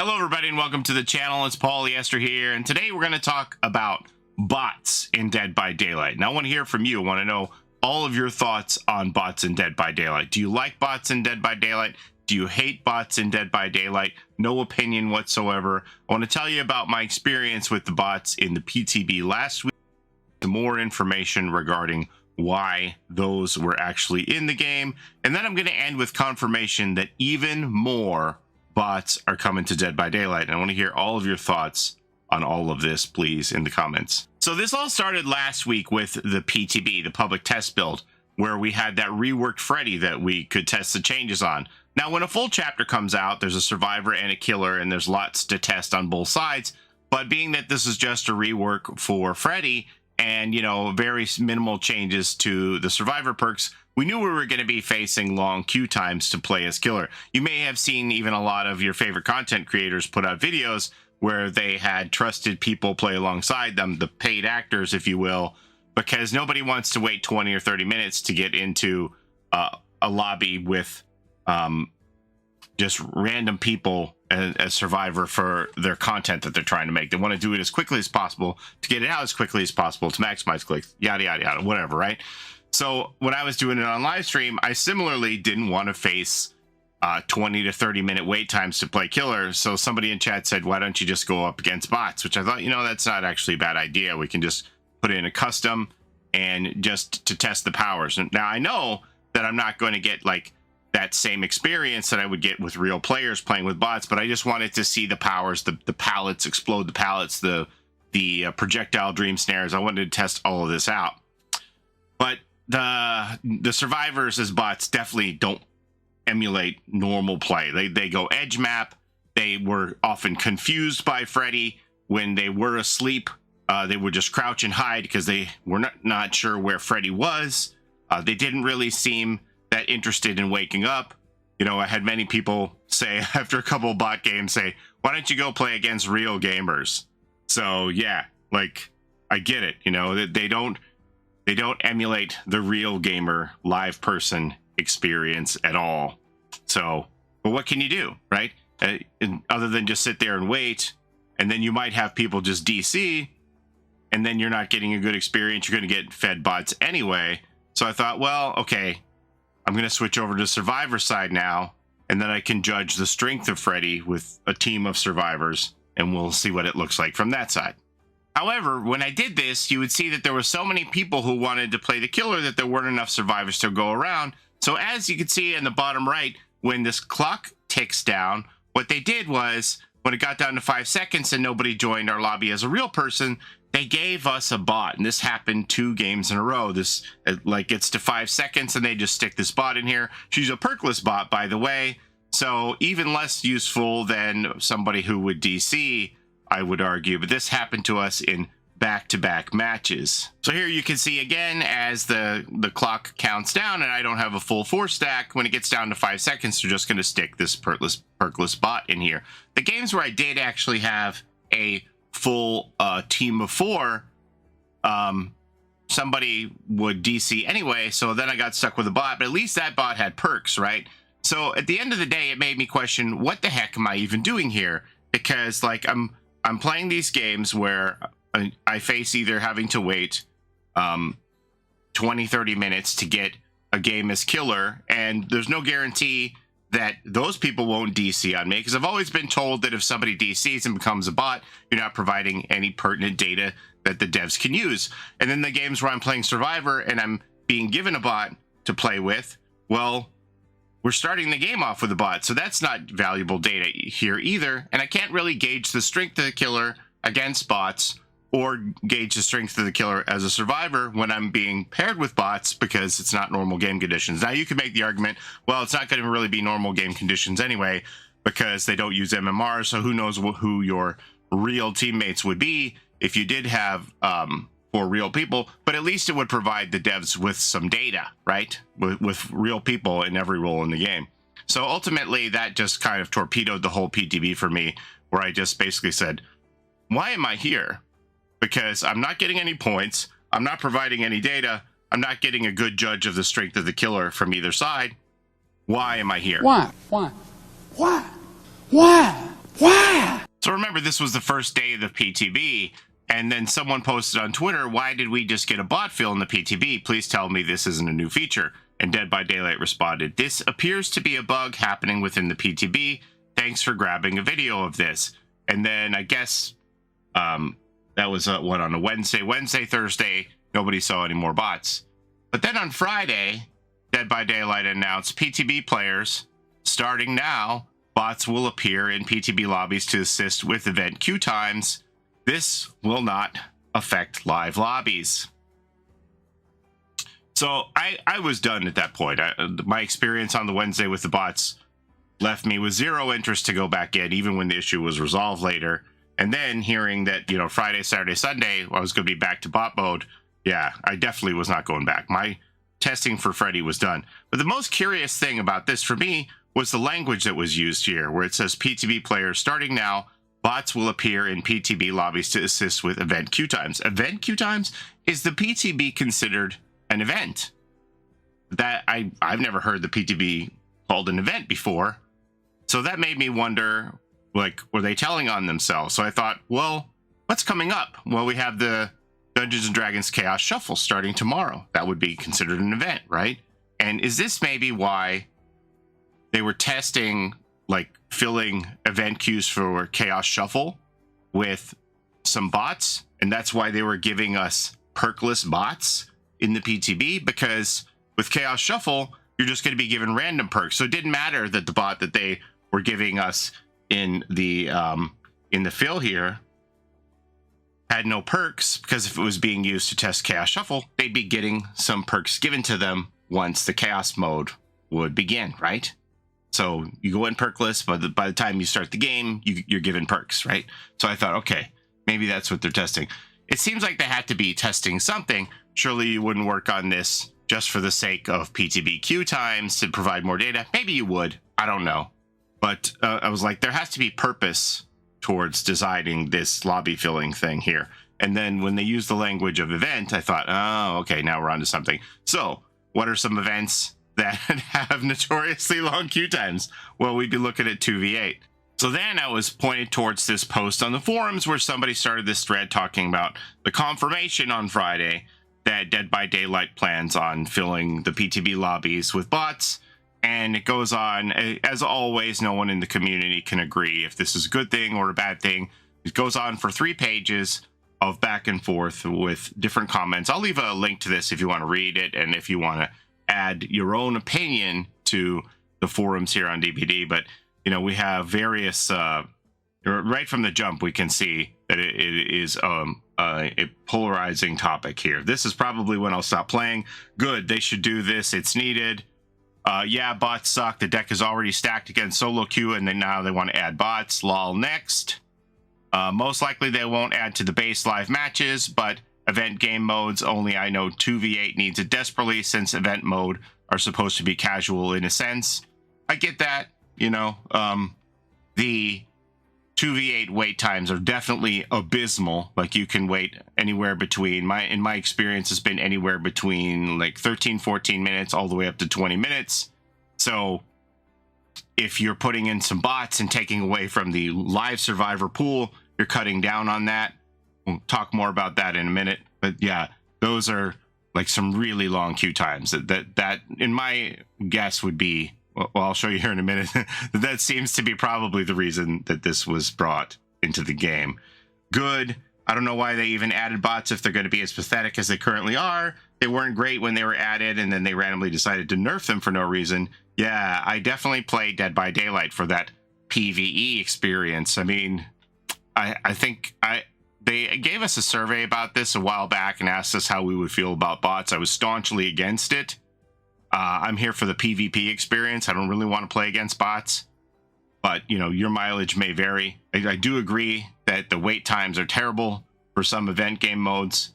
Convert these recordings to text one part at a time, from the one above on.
Hello everybody and welcome to the channel. It's Paulie, Esther here, and today we're going to talk about bots in Dead by Daylight. Now I want to hear from you. I want to know all of your thoughts on bots in Dead by Daylight. Do you like bots in Dead by Daylight? Do you hate bots in Dead by Daylight? No opinion whatsoever. I want to tell you about my experience with the bots in the PTB last week. Some more information regarding why those were actually in the game. And then I'm going to end with confirmation that even more bots are coming to Dead by Daylight. And I want to hear all of your thoughts on all of this, please, in the comments. So this all started last week with the PTB, the public test build, where we had that reworked Freddy that we could test the changes on. Now, when a full chapter comes out, there's a survivor and a killer, and there's lots to test on both sides. But being that this is just a rework for Freddy and, you know, very minimal changes to the survivor perks, we knew we were going to be facing long queue times to play as killer. You may have seen even a lot of your favorite content creators put out videos where they had trusted people play alongside them, the paid actors, if you will, because nobody wants to wait 20 or 30 minutes to get into a lobby with just random people as survivor for their content that they're trying to make. They want to do it as quickly as possible, to get it out as quickly as possible, to maximize clicks, yada, yada, yada, whatever, right? So when I was doing it on live stream, I similarly didn't want to face 20 to 30 minute wait times to play killer. So somebody in chat said, why don't you just go up against bots? Which I thought, you know, that's not actually a bad idea. We can just put in a custom and just to test the powers. And now I know that I'm not going to get like that same experience that I would get with real players playing with bots, but I just wanted to see the powers, the pallets, explode the pallets, the projectile dream snares. I wanted to test all of this out. But the survivors as bots definitely don't emulate normal play. They go edge map. They were often confused by Freddy when they were asleep. They would just crouch and hide because they were not sure where Freddy was. They didn't really seem that interested in waking up. You know, I had many people say after a couple of bot games, say, why don't you go play against real gamers? So yeah, like I get it. You know, they don't emulate the real gamer live person experience at all. So, but what can you do, right? Other than just sit there and wait, and then you might have people just DC, and then you're not getting a good experience. You're going to get fed bots anyway. So I thought, well, okay, I'm going to switch over to survivor side now, and then I can judge the strength of Freddy with a team of survivors, and we'll see what it looks like from that side. However, when I did this, you would see that there were so many people who wanted to play the killer that there weren't enough survivors to go around. So as you can see in the bottom right, when this clock ticks down, what they did was, when it got down to 5 seconds and nobody joined our lobby as a real person, they gave us a bot. And this happened 2 games in a row. This like gets to 5 seconds and they just stick this bot in here. She's a perkless bot, by the way. So even less useful than somebody who would DC, I would argue, but this happened to us in back-to-back matches. So here you can see again as the clock counts down and I don't have a full 4 stack. When it gets down to 5 seconds, they're just going to stick this perkless bot in here. The games where I did actually have a full team of 4, somebody would DC anyway, so then I got stuck with a bot, but at least that bot had perks, right? So at the end of the day, it made me question, what the heck am I even doing here? Because like I'm playing these games where I face either having to wait 20, 30 minutes to get a game as killer, and there's no guarantee that those people won't DC on me, because I've always been told that if somebody DCs and becomes a bot, you're not providing any pertinent data that the devs can use. And then the games where I'm playing Survivor and I'm being given a bot to play with, well, we're starting the game off with a bot, so that's not valuable data here either. And I can't really gauge the strength of the killer against bots or gauge the strength of the killer as a survivor when I'm being paired with bots, because it's not normal game conditions. Now you could make the argument, well, it's not going to really be normal game conditions anyway, because they don't use MMR, so who knows who your real teammates would be if you did have 4 real people, but at least it would provide the devs with some data, right? With real people in every role in the game. So ultimately, that just kind of torpedoed the whole PTB for me, where I just basically said, why am I here? Because I'm not getting any points, I'm not providing any data, I'm not getting a good judge of the strength of the killer from either side. Why am I here? Why? Why? Why? Why? Why? So remember, this was the first day of the PTB, and then someone posted on Twitter, why did we just get a bot fill in the PTB? Please tell me this isn't a new feature. And Dead by Daylight responded, this appears to be a bug happening within the PTB. Thanks for grabbing a video of this. And then I guess that was what, on a Wednesday, Thursday, nobody saw any more bots. But then on Friday, Dead by Daylight announced PTB players, starting now, bots will appear in PTB lobbies to assist with event queue times. This will not affect live lobbies. So I was done at that point. My experience on the Wednesday with the bots left me with zero interest to go back in, even when the issue was resolved later. And then hearing that, Friday, Saturday, Sunday, I was going to be back to bot mode. Yeah, I definitely was not going back. My testing for Freddy was done. But the most curious thing about this for me was the language that was used here, where it says PTB players starting now, bots will appear in PTB lobbies to assist with event queue times. Event queue times? Is the PTB considered an event? That I've never heard the PTB called an event before. So that made me wonder, like, were they telling on themselves? So I thought, well, what's coming up? Well, we have the Dungeons & Dragons Chaos Shuffle starting tomorrow. That would be considered an event, right? And is this maybe why they were testing, like, filling event queues for Chaos Shuffle with some bots? And that's why they were giving us perkless bots in the PTB, because with Chaos Shuffle, you're just going to be given random perks. So it didn't matter that the bot that they were giving us in the fill here had no perks, because if it was being used to test Chaos Shuffle, they'd be getting some perks given to them once the Chaos mode would begin, right? So you go in perkless, but by the time you start the game, you're given perks, right? So I thought, okay, maybe that's what they're testing. It seems like they had to be testing something. Surely you wouldn't work on this just for the sake of PTB queue times to provide more data. Maybe you would. I don't know. But I was like, there has to be purpose towards designing this lobby filling thing here. And then when they use the language of event, I thought, oh, okay, now we're on to something. So what are some events that have notoriously long queue times? Well, we'd be looking at 2v8. So then I was pointed towards this post on the forums where somebody started this thread talking about the confirmation on Friday that Dead by Daylight plans on filling the PTB lobbies with bots. And it goes on, as always, no one in the community can agree if this is a good thing or a bad thing. It goes on for 3 pages of back and forth with different comments. I'll leave a link to this if you want to read it and if you want to add your own opinion to the forums here on DBD. But, we have various, right from the jump, we can see that it is a polarizing topic here. This is probably when I'll stop playing. Good, they should do this. It's needed. Yeah, bots suck. The deck is already stacked against solo queue, and then now they want to add bots. Lol, next. Most likely they won't add to the base live matches, but event game modes only. I know 2v8 needs it desperately, since event mode are supposed to be casual in a sense. I get that, the 2v8 wait times are definitely abysmal. Like, you can wait anywhere between, in my experience, has been anywhere between like 13-14 minutes all the way up to 20 minutes. So if you're putting in some bots and taking away from the live survivor pool, you're cutting down on that. We'll talk more about that in a minute. But yeah, those are like some really long queue times that in my guess would be, well, I'll show you here in a minute. That seems to be probably the reason that this was brought into the game. Good. I don't know why they even added bots if they're going to be as pathetic as they currently are. They weren't great when they were added, and then they randomly decided to nerf them for no reason. Yeah, I definitely played Dead by Daylight for that PvE experience. I mean, I think they gave us a survey about this a while back and asked us how we would feel about bots. I was staunchly against it. I'm here for the PvP experience. I don't really want to play against bots, but your mileage may vary. I do agree that the wait times are terrible for some event game modes.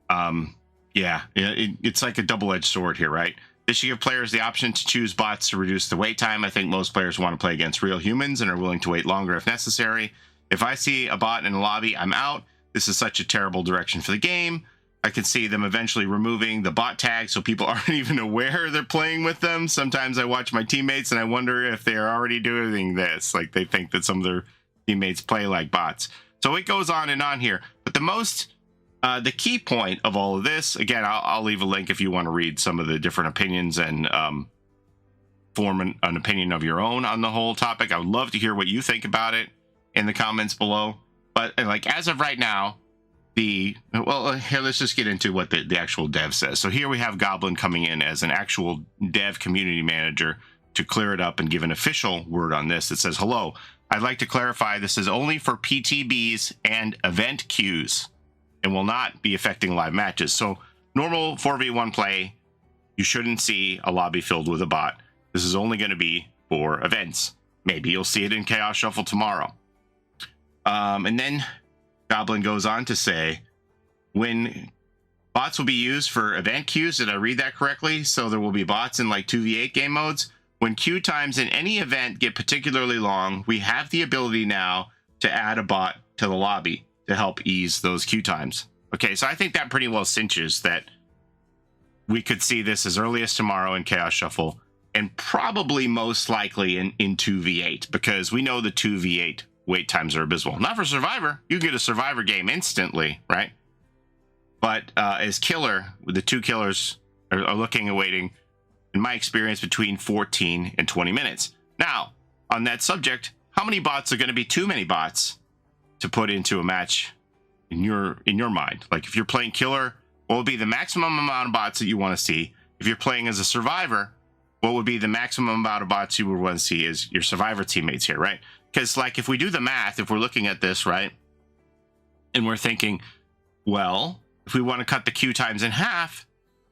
Yeah, it's like a double-edged sword here, right? This should give players the option to choose bots to reduce the wait time. I think most players want to play against real humans and are willing to wait longer if necessary. If I see a bot in a lobby, I'm out. This is such a terrible direction for the game. I could see them eventually removing the bot tag so people aren't even aware they're playing with them. Sometimes I watch my teammates and I wonder if they're already doing this. Like, they think that some of their teammates play like bots. So it goes on and on here. But the key point of all of this, again, I'll leave a link if you want to read some of the different opinions and form an opinion of your own on the whole topic. I would love to hear what you think about it in the comments below. But like as of right now, here, let's just get into what the actual dev says. So here we have Goblin coming in as an actual dev community manager to clear it up and give an official word on this. It says, hello, I'd like to clarify this is only for PTBs and event queues and will not be affecting live matches. So normal 4v1 play, you shouldn't see a lobby filled with a bot. This is only going to be for events. Maybe you'll see it in Chaos Shuffle tomorrow. And then Goblin goes on to say, when bots will be used for event queues, did I read that correctly? So there will be bots in like 2v8 game modes. When queue times in any event get particularly long, we have the ability now to add a bot to the lobby to help ease those queue times. Okay, so I think that pretty well cinches that we could see this as early as tomorrow in Chaos Shuffle, and probably most likely in 2v8, because we know the 2v8 wait times are abysmal. Not for Survivor. You get a Survivor game instantly, right? But as killer, the two killers are looking and waiting, in my experience, between 14 and 20 minutes. Now, on that subject, how many bots are going to be too many bots to put into a match in your mind? Like if you're playing killer, what would be the maximum amount of bots that you want to see? If you're playing as a Survivor, what would be the maximum amount of bots you would want to see as your Survivor teammates here, right? Because like if we do the math, if we're looking at this, right, and we're thinking, well, if we want to cut the queue times in half,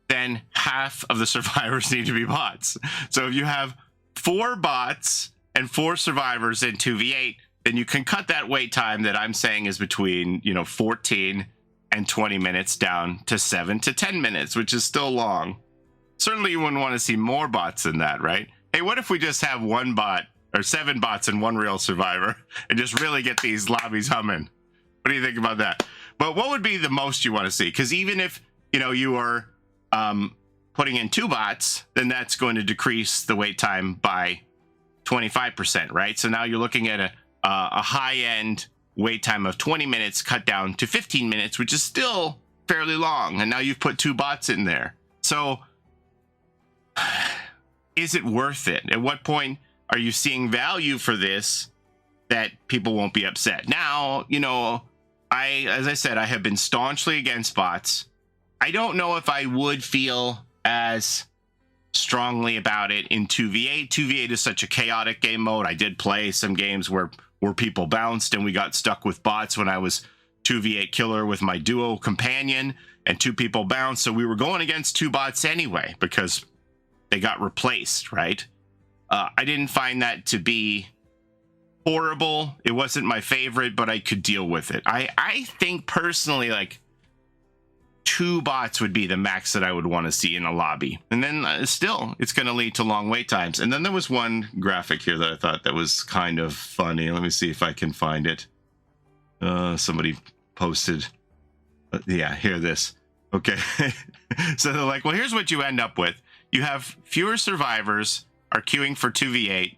then half of the survivors need to be bots. So if you have 4 bots and 4 survivors in 2v8, then you can cut that wait time that I'm saying is between, 14 and 20 minutes down to 7 to 10 minutes, which is still long. Certainly you wouldn't want to see more bots than that, right? Hey, what if we just have 1 bot or 7 bots and 1 real survivor and just really get these lobbies humming? What do you think about that? But what would be the most you want to see? Because even if, you are putting in 2 bots, then that's going to decrease the wait time by 25%, right? So now you're looking at a high-end wait time of 20 minutes cut down to 15 minutes, which is still fairly long. And now you've put 2 bots in there. So is it worth it? At what point are you seeing value for this that people won't be upset? Now, as I said, I have been staunchly against bots. I don't know if I would feel as strongly about it in 2v8. 2v8 is such a chaotic game mode. I did play some games where people bounced and we got stuck with bots when I was 2v8 killer with my duo companion and 2 people bounced. So we were going against 2 bots anyway because they got replaced, right? I didn't find that to be horrible. It wasn't my favorite, but I could deal with it. I think personally, like 2 bots would be the max that I would want to see in a lobby. And then still, it's going to lead to long wait times. And then there was one graphic here that I thought that was kind of funny. Let me see if I can find it. Somebody posted. Yeah, hear this. Okay. So they're like, well, here's what you end up with. You have fewer survivors are queuing for 2v8.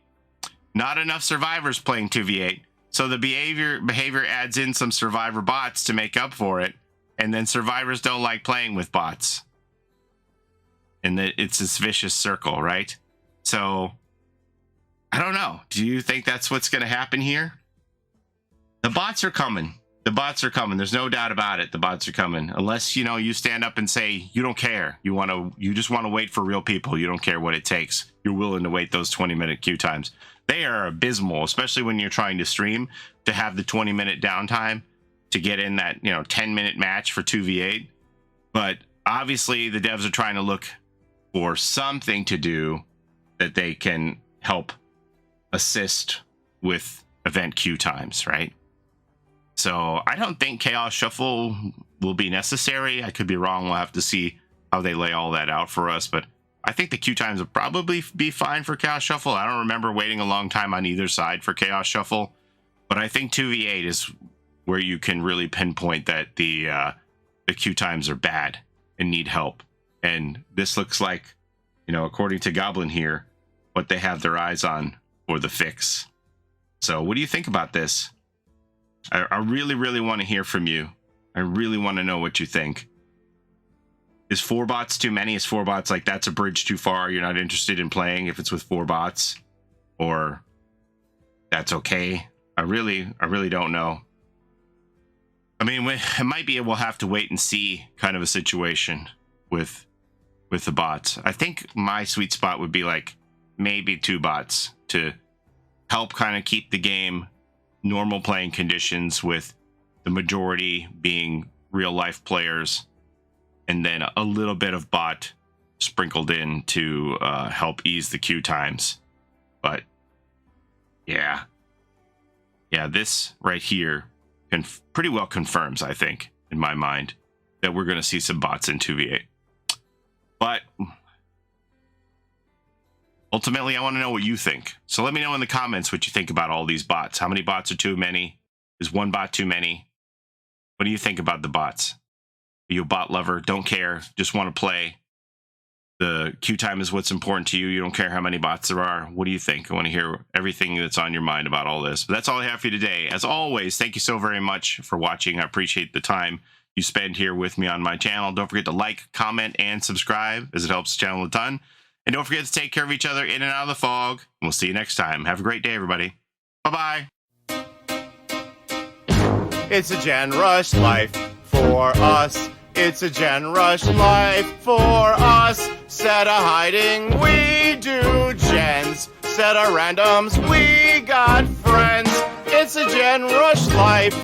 Not enough survivors playing 2v8. So the behavior adds in some survivor bots to make up for it. And then survivors don't like playing with bots. And it's this vicious circle, right? So, I don't know. Do you think that's what's going to happen here? The bots are coming. The bots are coming. There's no doubt about it. The bots are coming. Unless, you stand up and say, you don't care. You just want to wait for real people. You don't care what it takes. You're willing to wait those 20-minute queue times. They are abysmal, especially when you're trying to stream, to have the 20-minute downtime to get in that 10-minute match for 2v8. But obviously the devs are trying to look for something to do that they can help assist with event queue times, right? So I don't think Chaos Shuffle will be necessary. I could be wrong. We'll have to see how they lay all that out for us. But I think the queue times will probably be fine for Chaos Shuffle. I don't remember waiting a long time on either side for Chaos Shuffle. But I think 2v8 is where you can really pinpoint that the queue times are bad and need help. And this looks like, according to Goblin here, what they have their eyes on for the fix. So what do you think about this? I really, really want to hear from you. I really want to know what you think. Is 4 bots too many? Is 4 bots like that's a bridge too far? You're not interested in playing if it's with 4 bots? Or that's okay? I really don't know. I mean, it might be we'll have to wait and see kind of a situation with the bots. I think my sweet spot would be like maybe 2 bots to help kind of keep the game normal playing conditions, with the majority being real life players, and then a little bit of bot sprinkled in to help ease the queue times. But yeah, this right here pretty well confirms, I think, in my mind, that we're going to see some bots in 2v8. But ultimately, I want to know what you think. So let me know in the comments what you think about all these bots. How many bots are too many? Is 1 bot too many? What do you think about the bots? Are you a bot lover? Don't care. Just want to play. The queue time is what's important to you. You don't care how many bots there are. What do you think? I want to hear everything that's on your mind about all this. But that's all I have for you today. As always, thank you so very much for watching. I appreciate the time you spend here with me on my channel. Don't forget to like, comment, and subscribe, as it helps the channel a ton. And don't forget to take care of each other in and out of the fog. We'll see you next time. Have a great day, everybody. Bye-bye. It's a Gen Rush life for us. It's a Gen Rush life for us. Set a hiding, we do gens. Set a randoms, we got friends. It's a Gen Rush life.